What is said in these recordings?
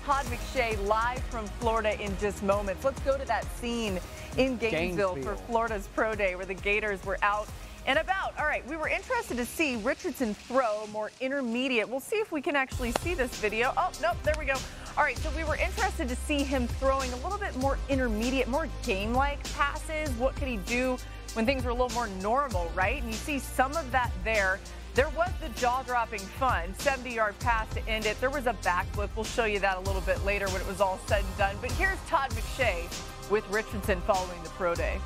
Todd McShay live from Florida in just moments. Let's go to that scene in Gainesville for Florida's Pro Day where the Gators were out and about. All right, we were interested to see Richardson throw more intermediate. We'll see if we can actually see this video. Oh, nope, there we go. All right, so we were interested to see him throwing a little bit more intermediate, more game-like passes. What could he do when things were a little more normal, right? And you see some of that there. There was the jaw-dropping fun, 70-yard pass to end it. There was a backflip. We'll show you that a little bit later when it was all said and done. But here's Todd McShay with Richardson following the Pro Day.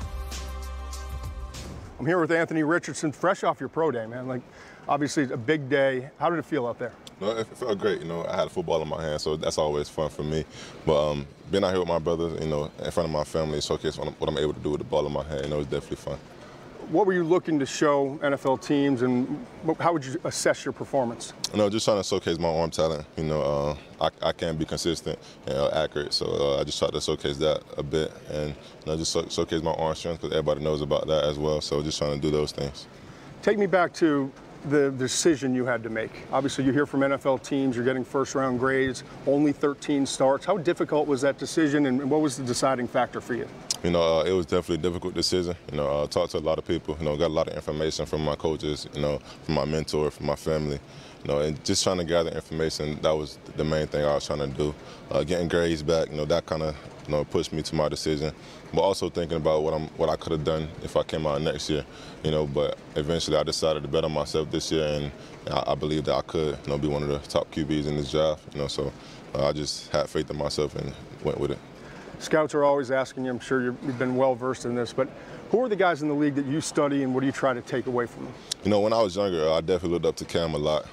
I'm here with Anthony Richardson, fresh off your Pro Day, man. Like, obviously, it's a big day. How did it feel out there? No, it felt great. You know, I had a football in my hand, so that's always fun for me. But being out here with my brothers, you know, in front of my family, showcase what I'm able to do with the ball in my hand, you know, it's definitely fun. What were you looking to show NFL teams, and how would you assess your performance? You know, just trying to showcase my arm talent. You know, I can be consistent and accurate, so I just tried to showcase that a bit, and you know, just showcase my arm strength because everybody knows about that as well. So just trying to do those things. Take me back to the decision you had to make. Obviously, you hear from NFL teams, you're getting first-round grades, only 13 starts. How difficult was that decision, and what was the deciding factor for you? You know, it was definitely a difficult decision. You know, I talked to a lot of people, you know, got a lot of information from my coaches, you know, from my mentor, from my family, you know, and just trying to gather information, that was the main thing I was trying to do. Getting grades back, you know, that kind of, you know, pushed me to my decision. But also thinking about what I could have done if I came out next year, you know, but eventually I decided to bet on myself this year, and I believe that I could, you know, be one of the top QBs in this draft, you know, so I just had faith in myself and went with it. Scouts are always asking you, I'm sure you've been well versed in this, but who are the guys in the league that you study, and what do you try to take away from them? You know, when I was younger, I definitely looked up to Cam a lot.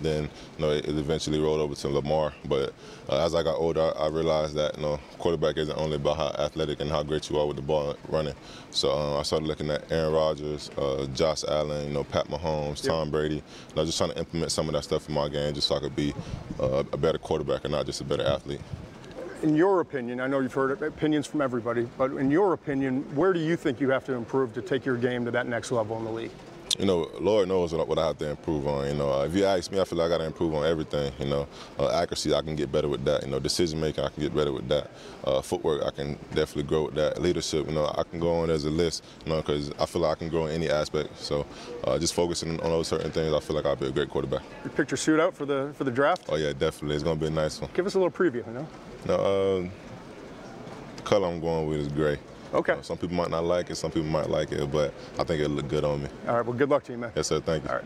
Then, you know, it eventually rolled over to Lamar. But as I got older, I realized that, you know, quarterback isn't only about how athletic and how great you are with the ball running. So I started looking at Aaron Rodgers, Josh Allen, you know, Pat Mahomes, Tom Brady. You know, just trying to implement some of that stuff in my game just so I could be a better quarterback and not just a better athlete. In your opinion, I know you've heard opinions from everybody, but in your opinion, where do you think you have to improve to take your game to that next level in the league? You know, Lord knows what I have to improve on. You know, if you ask me, I feel like I got to improve on everything. You know, accuracy, I can get better with that. You know, decision making, I can get better with that. Footwork, I can definitely grow with that. Leadership, you know, I can go on as a list. You know, because I feel like I can grow in any aspect. So, just focusing on those certain things, I feel like I'll be a great quarterback. You picked your suit out for the draft? Oh yeah, definitely. It's gonna be a nice one. Give us a little preview. You know. No, the color I'm going with is gray. Okay. Some people might not like it, some people might like it, but I think it'll look good on me. All right, well, good luck to you, man. Yes, sir, thank you. All right.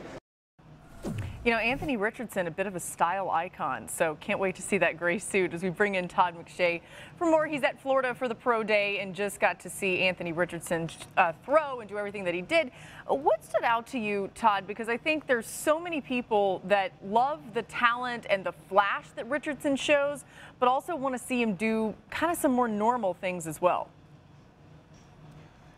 You know, Anthony Richardson, a bit of a style icon, so can't wait to see that gray suit as we bring in Todd McShay for more. He's at Florida for the Pro Day and just got to see Anthony Richardson throw and do everything that he did. What stood out to you, Todd? Because I think there's so many people that love the talent and the flash that Richardson shows, but also want to see him do kind of some more normal things as well.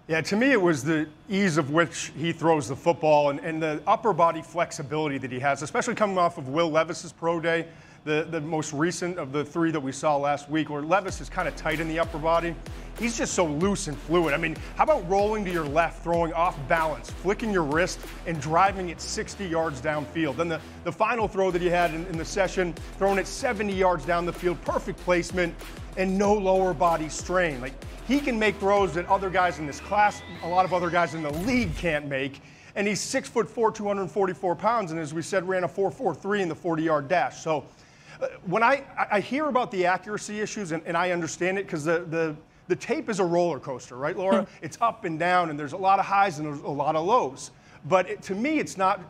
Yeah, to me it was the ease of which he throws the football and the upper body flexibility that he has, especially coming off of Will Levis's Pro Day, the most recent of the three that we saw last week, where Levis is kind of tight in the upper body. He's just so loose and fluid. I mean, how about rolling to your left, throwing off balance, flicking your wrist, and driving it 60 yards downfield? Then the final throw that he had in the session, throwing it 70 yards down the field, perfect placement, and no lower body strain. Like, he can make throws that other guys in this class, a lot of other guys in the league can't make. And he's 6'4", 244 pounds, and as we said, ran a 4.43 in the 40-yard dash. So when I hear about the accuracy issues, and I understand it, because the tape is a roller coaster, right, Laura? It's up and down, and there's a lot of highs and there's a lot of lows. But to me, it's not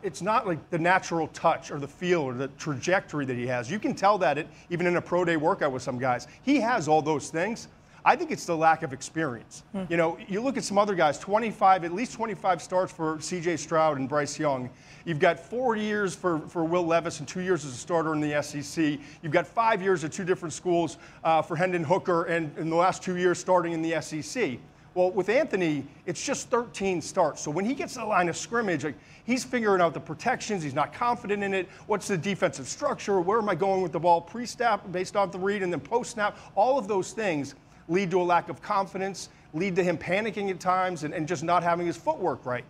like the natural touch or the feel or the trajectory that he has. You can tell that even in a pro day workout with some guys. He has all those things. I think it's the lack of experience. You know, you look at some other guys, at least 25 starts for C.J. Stroud and Bryce Young. You've got 4 years for Will Levis and 2 years as a starter in the SEC. You've got 5 years at 2 different schools for Hendon Hooker, and in the last 2 years starting in the SEC. Well, with Anthony, it's just 13 starts. So when he gets to the line of scrimmage, like, he's figuring out the protections. He's not confident in it. What's the defensive structure? Where am I going with the ball pre-snap based off the read, and then post-snap? All of those things lead to a lack of confidence, lead to him panicking at times and just not having his footwork right.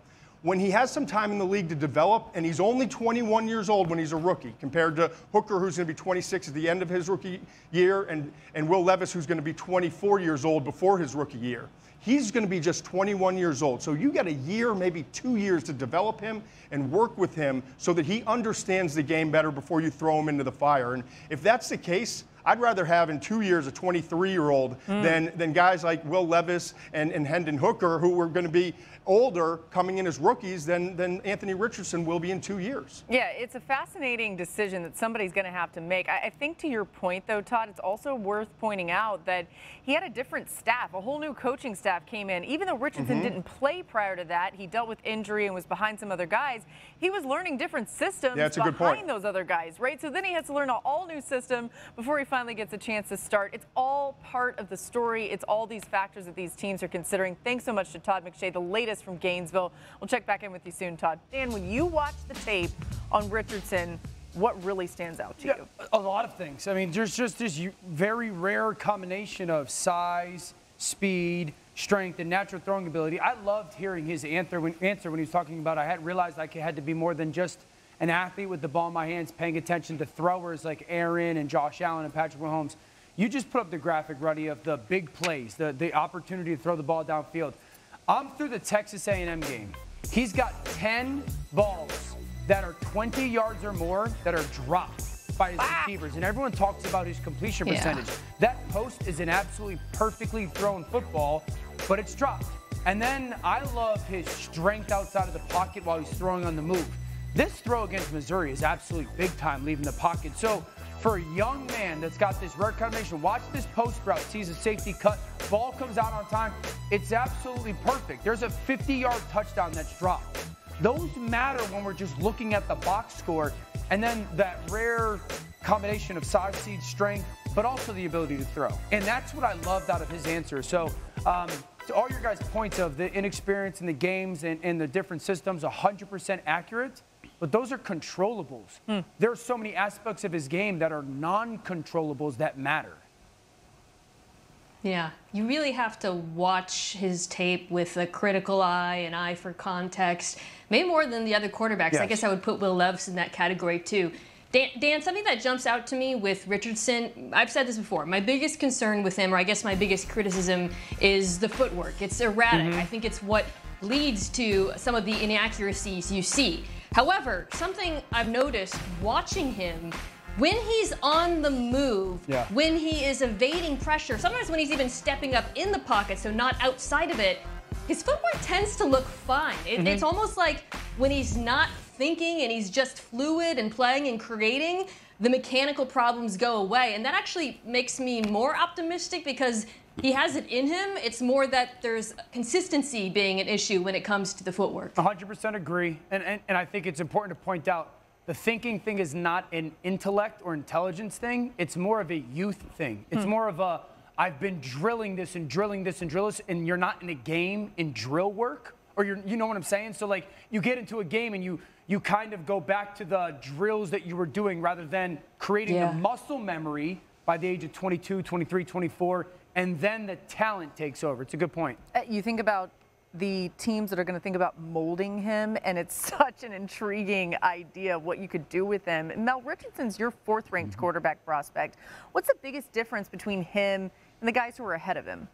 when he has some time in the league to develop, and he's only 21 years old when he's a rookie, compared to Hooker, who's going to be 26 at the end of his rookie year, and Will Levis, who's going to be 24 years old before his rookie year. He's going to be just 21 years old. So you got a year, maybe 2 years to develop him and work with him so that he understands the game better before you throw him into the fire. And if that's the case, I'd rather have in 2 years a 23-year-old than guys like Will Levis and Hendon Hooker, who are going to be older coming in as rookies than Anthony Richardson will be in 2 years. Yeah, it's a fascinating decision that somebody's going to have to make. I think to your point, though, Todd, it's also worth pointing out that he had a different staff. A whole new coaching staff came in. Even though Richardson didn't play prior to that, he dealt with injury and was behind some other guys. He was learning different systems behind those other guys, right? So then he has to learn an all-new system before he finally gets a chance to start. It's all part of the story. It's all these factors that these teams are considering. Thanks so much to Todd McShay, the latest from Gainesville. We'll check back in with you soon, Todd. Dan, when you watch the tape on Richardson, what really stands out to you? A lot of things. I mean, there's just this very rare combination of size, speed, strength, and natural throwing ability. I loved hearing his answer when he was talking about I hadn't realized I had to be more than just an athlete with the ball in my hands, paying attention to throwers like Aaron and Josh Allen and Patrick Mahomes. You just put up the graphic, Ruddy, of the big plays, the opportunity to throw the ball downfield. I'm through the Texas A&M game. He's got 10 balls that are 20 yards or more that are dropped by his receivers, and everyone talks about his completion percentage. That post is an absolutely perfectly thrown football, but it's dropped. And then I love his strength outside of the pocket while he's throwing on the move. This throw against Missouri is absolutely big time leaving the pocket. So for a young man that's got this rare combination, watch this post route, sees a safety cut, ball comes out on time. It's absolutely perfect. There's a 50-yard touchdown that's dropped. Those matter when we're just looking at the box score, and then that rare combination of size, speed, strength, but also the ability to throw. And that's what I loved out of his answer. So to all your guys' points of the inexperience in the games and the different systems, 100% accurate. But those are controllables. There are so many aspects of his game that are non-controllables that matter. Yeah, you really have to watch his tape with a critical eye, an eye for context, maybe more than the other quarterbacks. Yes. I guess I would put Will Levis in that category too. Dan, something that jumps out to me with Richardson, I've said this before, my biggest concern with him, or I guess my biggest criticism, is the footwork. It's erratic. I think it's what leads to some of the inaccuracies you see. However, something I've noticed watching him, when he's on the move, when he is evading pressure, sometimes when he's even stepping up in the pocket, so not outside of it, his footwork tends to look fine. It's almost like when he's not thinking and he's just fluid and playing and creating, the mechanical problems go away. And that actually makes me more optimistic because he has it in him. It's more that there's consistency being an issue when it comes to the footwork. 100% agree. And I think it's important to point out the thinking thing is not an intellect or intelligence thing. It's more of a youth thing. It's more of a, I've been drilling this and drilling this and drilling this, and you're not in a game in drill work, or you know what I'm saying? So like you get into a game and you kind of go back to the drills that you were doing rather than creating the muscle memory by the age of 22, 23, 24, and then the talent takes over. It's a good point. You think about the teams that are going to think about molding him, and it's such an intriguing idea of what you could do with him. Mel, Richardson's your fourth-ranked quarterback prospect. What's the biggest difference between him and the guys who are ahead of him?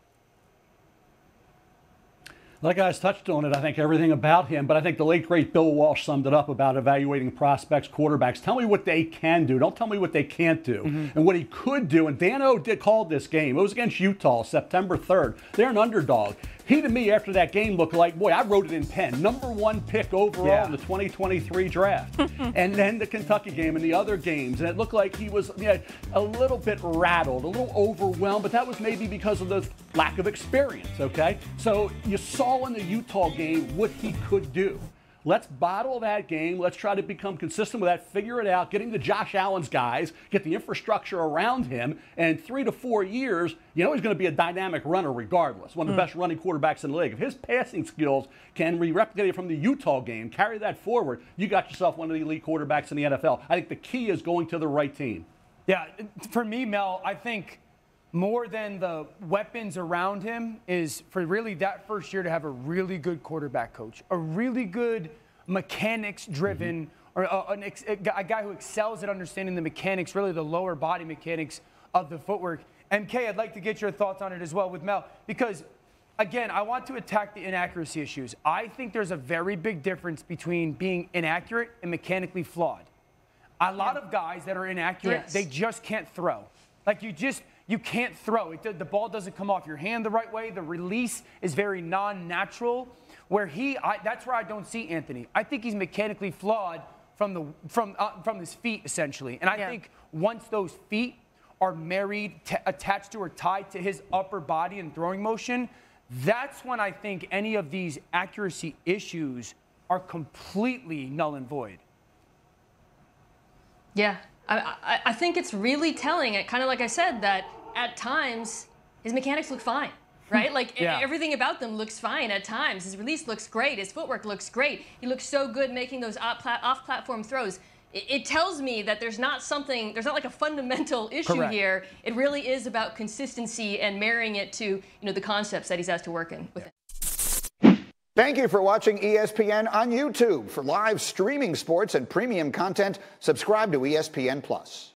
Like guys touched on it, I think everything about him, but I think the late, great Bill Walsh summed it up about evaluating prospects, quarterbacks. Tell me what they can do. Don't tell me what they can't do. And what he could do, and Dan O called this game. It was against Utah, September 3rd. They're an underdog. He, to me, after that game, looked like, boy, I wrote it in pen. #1 pick overall in the 2023 draft. And then the Kentucky game and the other games. And it looked like he was a little bit rattled, a little overwhelmed, but that was maybe because of the lack of experience, okay? So you saw in the Utah game what he could do. Let's bottle that game. Let's try to become consistent with that, figure it out, getting the Josh Allen's guys, get the infrastructure around him, and in 3 to 4 years, you know he's going to be a dynamic runner regardless, one of the best running quarterbacks in the league. If his passing skills can be replicated from the Utah game, carry that forward, you got yourself one of the elite quarterbacks in the NFL. I think the key is going to the right team. Yeah, for me, Mel, I think more than the weapons around him is for really that first year to have a really good quarterback coach, a really good mechanics-driven, or a guy who excels at understanding the mechanics, really the lower body mechanics of the footwork. MK, I'd like to get your thoughts on it as well with Mel, because, again, I want to attack the inaccuracy issues. I think there's a very big difference between being inaccurate and mechanically flawed. A lot of guys that are inaccurate, they just can't throw. Like, you can't throw. The ball doesn't come off your hand the right way. The release is very non-natural. That's where I don't see Anthony. I think he's mechanically flawed from his feet, essentially. And I think once those feet are married, attached to or tied to his upper body and throwing motion, that's when I think any of these accuracy issues are completely null and void. Yeah, I think it's really telling, kind of like I said, that at times his mechanics look fine, right? Like everything about them looks fine at times. His release looks great. His footwork looks great. He looks so good making those off-platform throws. It tells me that there's not like a fundamental issue here. It really is about consistency and marrying it to, the concepts that he's asked to work in with it. Thank you for watching ESPN on YouTube. For live streaming sports and premium content, subscribe to ESPN+.